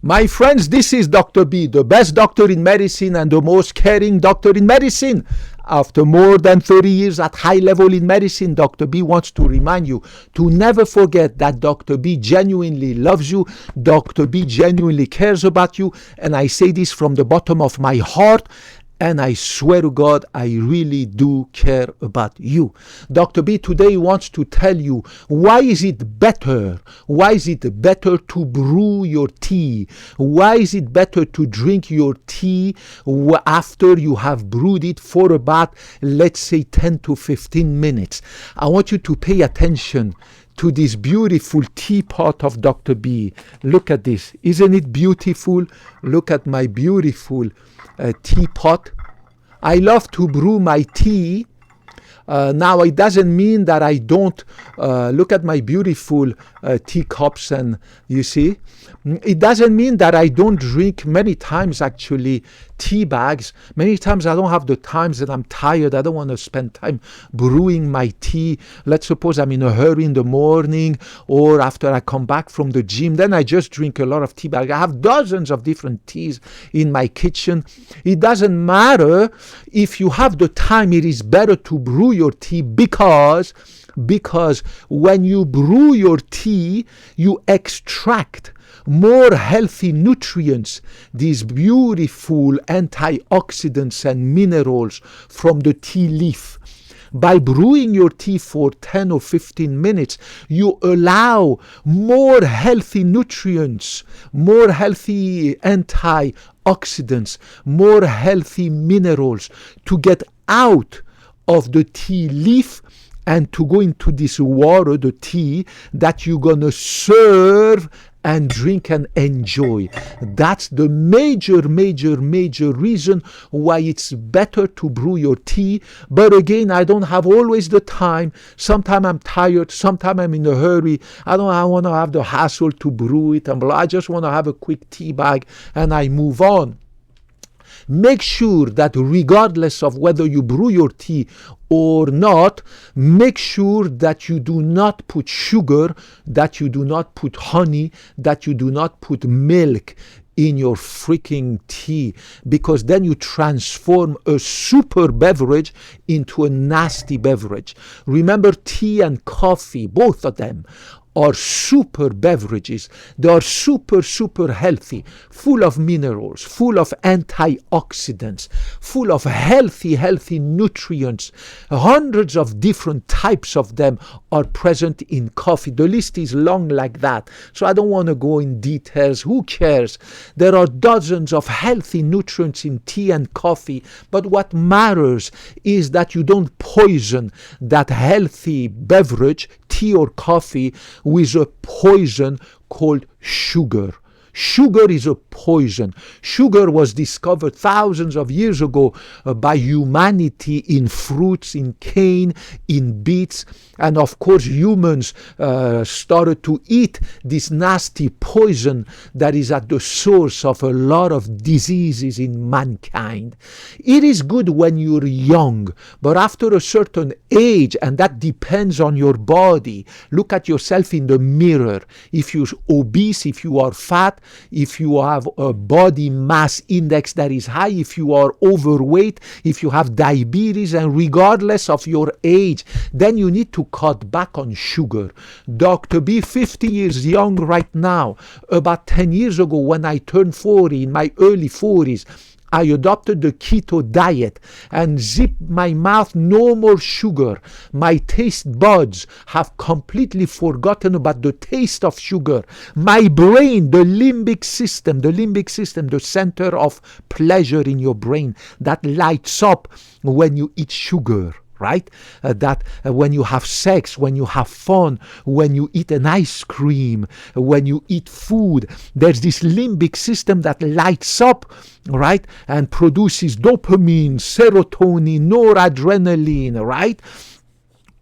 My friends, this is Dr. B, the best doctor in medicine and the most caring doctor in medicine. After more than 30 years at high level in medicine, Dr. B wants to remind you to never forget that Dr. B genuinely loves you, Dr. B genuinely cares about you, and I say this from the bottom of my heart. And I swear to God, I really do care about you. Dr. B today wants to tell you, why is it better? Why is it better to brew your tea? Why is it better to drink your tea after you have brewed it for about, let's say, 10 to 15 minutes? I want you to pay attention to this beautiful teapot of Dr. B. Look at this. Isn't it beautiful? Look at my beautiful teapot. I love to brew my tea. Now, it doesn't mean that I don't look at my beautiful teacups, and you see, it doesn't mean that I don't drink many times, actually, tea bags. Many times I don't have the times that I'm tired. I don't want to spend time brewing my tea. Let's suppose I'm in a hurry in the morning or after I come back from the gym. Then I just drink a lot of tea bags. I have dozens of different teas in my kitchen. It doesn't matter if you have the time. It is better to brew your tea because when you brew your tea, you extract more healthy nutrients, these beautiful antioxidants and minerals from the tea leaf. By brewing your tea for 10 or 15 minutes, you allow more healthy nutrients, more healthy antioxidants, more healthy minerals to get out of the tea leaf and to go into this water, the tea, that you're going to serve and drink and enjoy. That's the major reason why it's better to brew your tea. But again, I don't have always the time. Sometimes I'm tired. Sometimes I'm in a hurry. I want to have the hassle to brew it. I just want to have a quick tea bag and I move on. Make sure that regardless of whether you brew your tea or not, make sure that you do not put sugar, that you do not put honey, that you do not put milk in your freaking tea, because then you transform a super beverage into a nasty beverage. Remember, tea and coffee, both of them, are super beverages. They are super healthy, full of minerals, full of antioxidants, full of healthy nutrients. Hundreds of different types of them are present in coffee. The list is long like that, so I don't want to go in details. Who cares? There are dozens of healthy nutrients in tea and coffee, but what matters is that you don't poison that healthy beverage, tea or coffee, with a poison called sugar. Sugar is a poison. Sugar was discovered thousands of years ago by humanity in fruits, in cane, in beets. And of course, humans started to eat this nasty poison that is at the source of a lot of diseases in mankind. It is good when you're young, but after a certain age, and that depends on your body, look at yourself in the mirror. If you're obese, if you are fat, if you have a body mass index that is high, if you are overweight, if you have diabetes, and regardless of your age, then you need to cut back on sugar. Dr. B, 50 years young right now. About 10 years ago, when I turned 40, in my early 40s, I adopted the keto diet and zipped my mouth, no more sugar. My taste buds have completely forgotten about the taste of sugar. My brain, the limbic system, the center of pleasure in your brain that lights up when you eat sugar. Right? That when you have sex, when you have fun, when you eat an ice cream, when you eat food, there's this limbic system that lights up, right? And produces dopamine, serotonin, noradrenaline, right?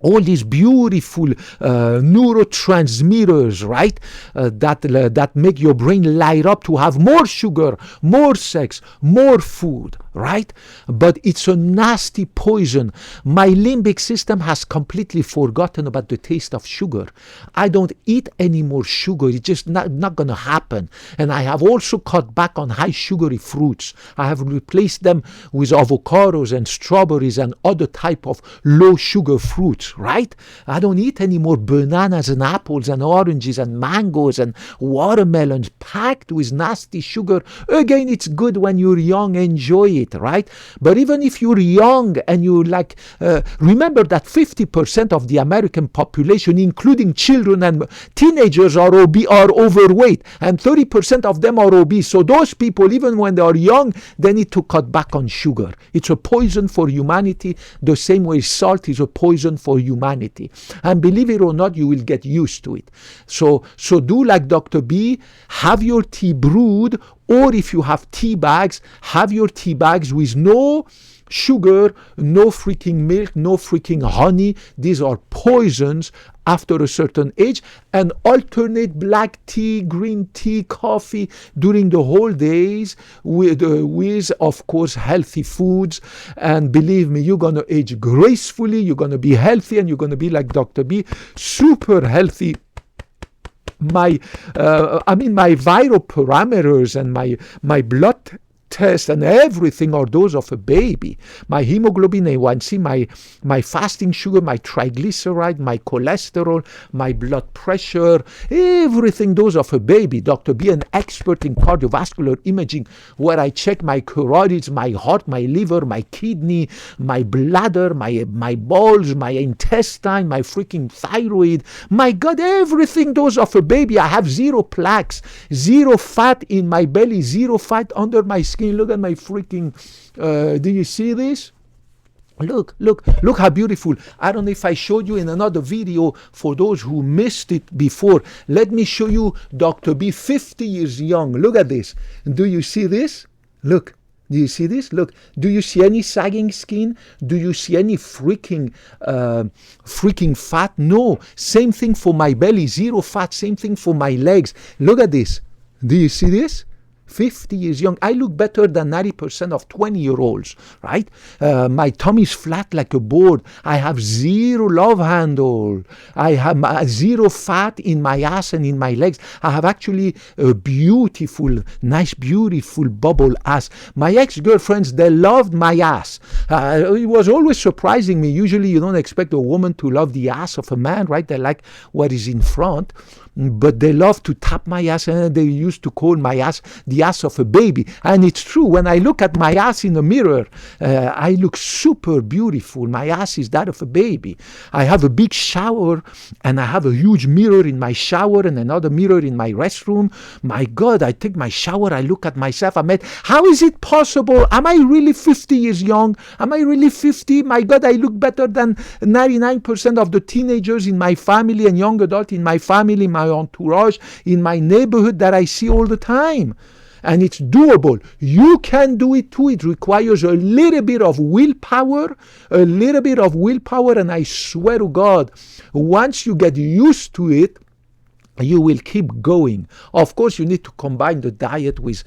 All these beautiful neurotransmitters, right, that make your brain light up to have more sugar, more sex, more food, right? But it's a nasty poison. My limbic system has completely forgotten about the taste of sugar. I don't eat any more sugar. It's just not going to happen. And I have also cut back on high sugary fruits. I have replaced them with avocados and strawberries and other type of low sugar fruits, right? I don't eat any more bananas and apples and oranges and mangoes and watermelons packed with nasty sugar. Again, it's good when you're young, enjoy it, right? But even if you're young and you remember that 50% of the American population, including children and teenagers, are overweight, and 30% of them are obese. So those people, even when they are young, they need to cut back on sugar. It's a poison for humanity, the same way salt is a poison for humanity. And believe it or not, you will get used to it. So do like Dr. B, have your tea brewed, or if you have tea bags, have your tea bags with no sugar, no freaking milk, no freaking honey. These are poisons after a certain age, and alternate black tea, green tea, coffee during the whole days with of course, healthy foods. And believe me, you're going to age gracefully, you're going to be healthy, and you're going to be like Dr. B, super healthy. My viral parameters and my blood test and everything are those of a baby. My hemoglobin A1C, my fasting sugar, my triglyceride, my cholesterol, my blood pressure, everything those of a baby. Dr. B, an expert in cardiovascular imaging, where I check my carotids, my heart, my liver, my kidney, my bladder, my balls, my intestine, my freaking thyroid. My God, everything those of a baby. I have zero plaques, zero fat in my belly, zero fat under my skin. Look at my freaking, do you see this? Look how beautiful. I don't know if I showed you in another video for those who missed it before. Let me show you Dr. B, 50 years young. Look at this. Do you see this? Look. Do you see this? Look. Do you see any sagging skin? Do you see any freaking fat? No. Same thing for my belly. Zero fat. Same thing for my legs. Look at this. Do you see this? 50 years young. I look better than 90% of 20-year-olds, right? My tummy's flat like a board. I have zero love handle. I have zero fat in my ass and in my legs. I have actually a beautiful, nice, beautiful bubble ass. My ex-girlfriends, they loved my ass. It was always surprising me. Usually you don't expect a woman to love the ass of a man, right? They like what is in front. But they love to tap my ass, and they used to call my ass the ass of a baby. And it's true. When I look at my ass in the mirror, I look super beautiful. My ass is that of a baby. I have a big shower, and I have a huge mirror in my shower and another mirror in my restroom. My God, I take my shower, I look at myself. How is it possible? Am I really 50 years young? Am I really 50? My God, I look better than 99% of the teenagers in my family and young adult in my family, my entourage, in my neighborhood that I see all the time. And it's doable. You can do it too. It requires a little bit of willpower, and I swear to God, once you get used to it, you will keep going. Of course, you need to combine the diet with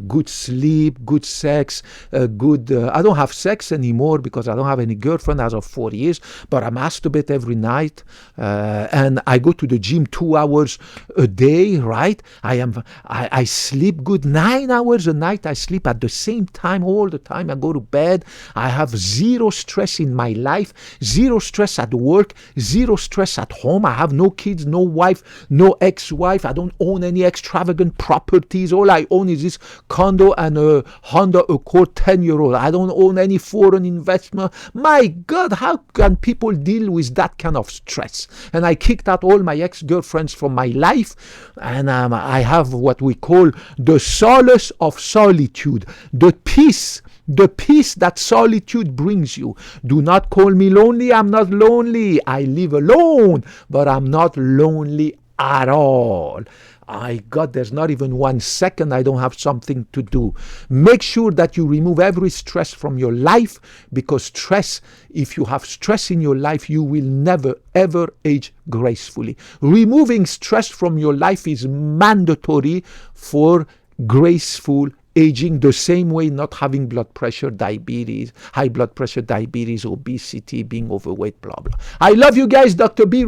good sleep, good sex, I don't have sex anymore because I don't have any girlfriend as of 4 years, but I masturbate every night, and I go to the gym 2 hours a day, right? I sleep good 9 hours a night. I sleep at the same time all the time. I go to bed. I have zero stress in my life, zero stress at work, zero stress at home. I have no kids, no wife, no ex-wife. I don't own any extravagant properties. All I own is this condo and a Honda Accord 10-year-old. I don't own any foreign investment. My God, how can people deal with that kind of stress? And I kicked out all my ex-girlfriends from my life, and I have what we call the solace of solitude, the peace that solitude brings you. Do not call me lonely. I'm not lonely. I live alone, but I'm not lonely at all. There's not even 1 second I don't have something to do. Make sure that you remove every stress from your life, because if you have stress in your life, you will never ever age gracefully. Removing stress from your life is mandatory for graceful aging the same way, not having blood pressure, diabetes, high blood pressure, diabetes, obesity, being overweight, blah, blah. I love you guys. Dr. B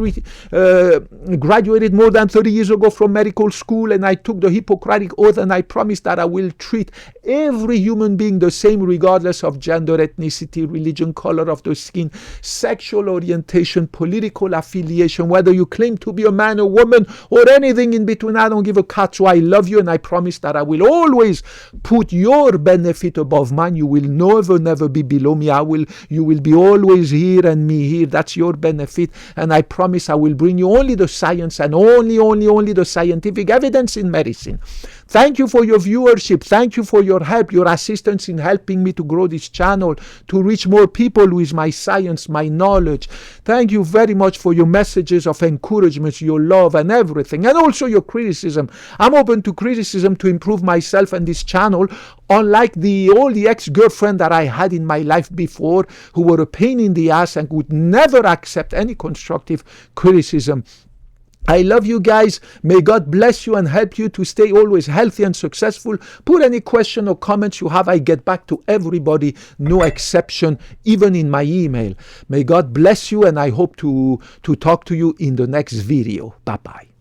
graduated more than 30 years ago from medical school, and I took the Hippocratic Oath, and I promised that I will treat every human being the same, regardless of gender, ethnicity, religion, color of the skin, sexual orientation, political affiliation, whether you claim to be a man or woman or anything in between. I don't give a cat. So I love you, and I promise that I will always put your benefit above mine. You will never be below me. You will be always here and me here. That's your benefit. And I promise I will bring you only the science and only the scientific evidence in medicine. Thank you for your viewership. Thank you for your help, your assistance in helping me to grow this channel, to reach more people with my science, my knowledge. Thank you very much for your messages of encouragement, your love and everything, and also your criticism. I'm open to criticism to improve myself and this channel, unlike all the ex-girlfriend that I had in my life before, who were a pain in the ass and would never accept any constructive criticism. I love you guys. May God bless you and help you to stay always healthy and successful. Put any question or comments you have. I get back to everybody, no exception, even in my email. May God bless you, and I hope to talk to you in the next video. Bye-bye.